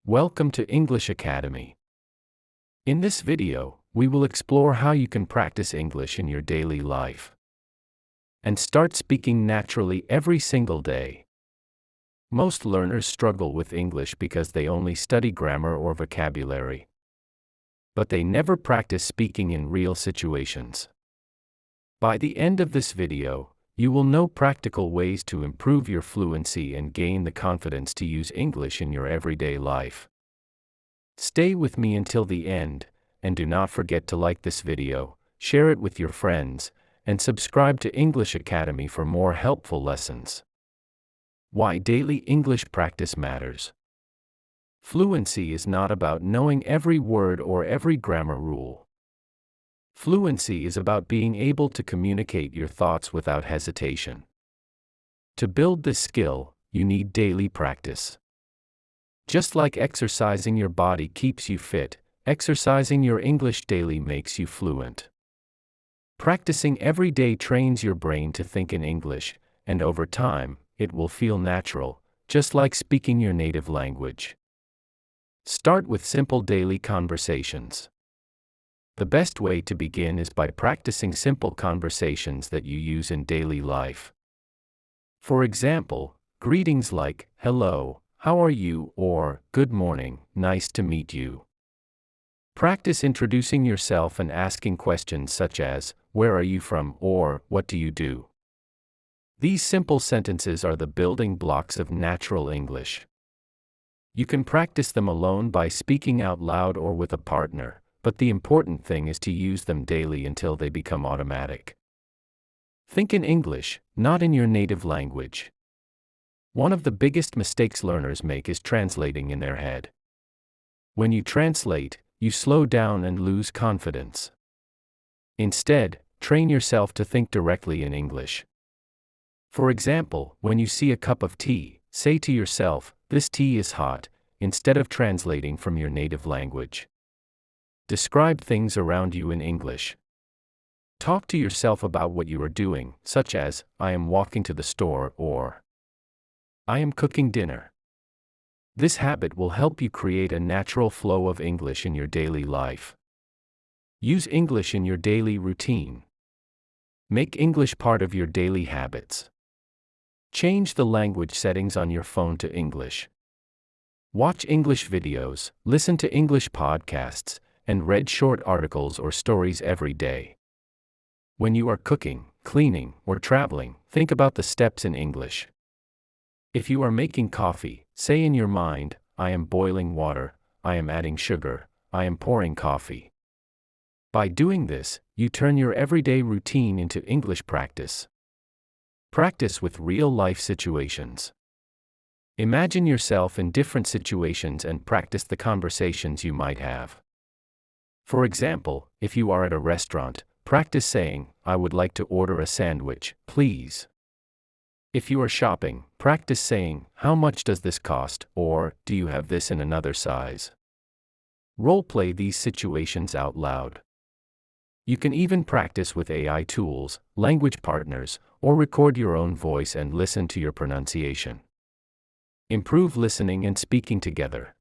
Welcome to English Academy. In this video, we will explore how you can practice English in your daily life and start speaking naturally every single day. Most learners struggle with English because they only study grammar or vocabulary, but they never practice speaking in real situations. By the end of this video, you will know practical ways to improve your fluency and gain the confidence to use English in your everyday life. Stay with me until the end, and do not forget to like this video, share it with your friends, and subscribe to English Academy for more helpful lessons. Why daily English practice matters. Fluency is not about knowing every word or every grammar rule. Fluency is about being able to communicate your thoughts without hesitation. To build this skill, you need daily practice. Just like exercising your body keeps you fit, exercising your English daily makes you fluent. Practicing every day trains your brain to think in English, and over time, it will feel natural, just like speaking your native language. Start with simple daily conversations. The best way to begin is by practicing simple conversations that you use in daily life. For example, greetings like, "Hello, how are you?" or "Good morning, nice to meet you." Practice introducing yourself and asking questions such as, "Where are you from?" or "What do you do?" These simple sentences are the building blocks of natural English. You can practice them alone by speaking out loud or with a partner, but the important thing is to use them daily until they become automatic. Think in English, not in your native language. One of the biggest mistakes learners make is translating in their head. When you translate, you slow down and lose confidence. Instead, train yourself to think directly in English. For example, when you see a cup of tea, say to yourself, "This tea is hot," instead of translating from your native language. Describe things around you in English. Talk to yourself about what you are doing, such as, "I am walking to the store," or "I am cooking dinner." This habit will help you create a natural flow of English in your daily life. Use English in your daily routine. Make English part of your daily habits. Change the language settings on your phone to English. Watch English videos, listen to English podcasts, and read short articles or stories every day. When you are cooking, cleaning, or traveling, think about the steps in English. If you are making coffee, say in your mind, "I am boiling water, I am adding sugar, I am pouring coffee." By doing this, you turn your everyday routine into English practice. Practice with real-life situations. Imagine yourself in different situations and practice the conversations you might have. For example, if you are at a restaurant, practice saying, "I would like to order a sandwich, please." If you are shopping, practice saying, "How much does this cost?" or "Do you have this in another size?" Role-play these situations out loud. You can even practice with AI tools, language partners, or record your own voice and listen to your pronunciation. Improve listening and speaking together.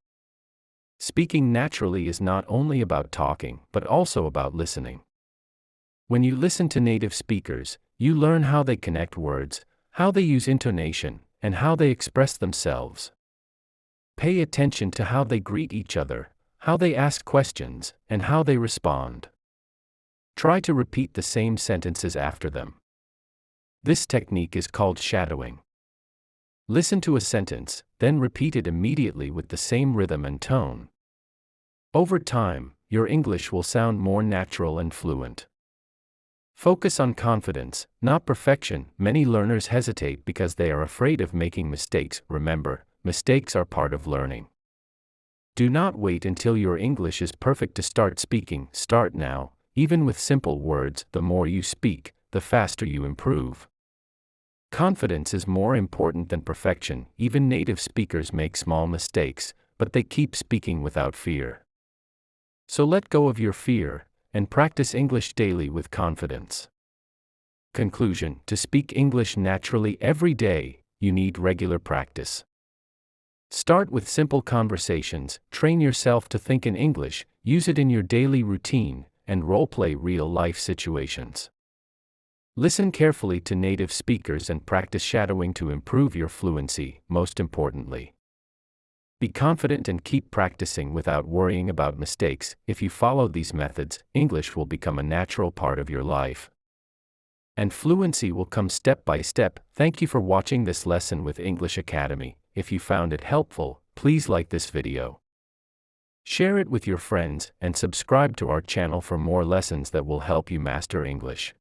Speaking naturally is not only about talking, but also about listening. When you listen to native speakers, you learn how they connect words, how they use intonation, and how they express themselves. Pay attention to how they greet each other, how they ask questions, and how they respond. Try to repeat the same sentences after them. This technique is called shadowing. Listen to a sentence, then repeat it immediately with the same rhythm and tone. Over time, your English will sound more natural and fluent. Focus on confidence, not perfection. Many learners hesitate because they are afraid of making mistakes. Remember, mistakes are part of learning. Do not wait until your English is perfect to start speaking. Start now. Even with simple words, the more you speak, the faster you improve. Confidence is more important than perfection. Even native speakers make small mistakes, but they keep speaking without fear. So let go of your fear, and practice English daily with confidence. Conclusion: to speak English naturally every day, you need regular practice. Start with simple conversations, train yourself to think in English, use it in your daily routine, and role-play real-life situations. Listen carefully to native speakers and practice shadowing to improve your fluency, most importantly. Be confident and keep practicing without worrying about mistakes. If you follow these methods, English will become a natural part of your life. And fluency will come step by step. Thank you for watching this lesson with English Academy. If you found it helpful, please like this video. Share it with your friends and subscribe to our channel for more lessons that will help you master English.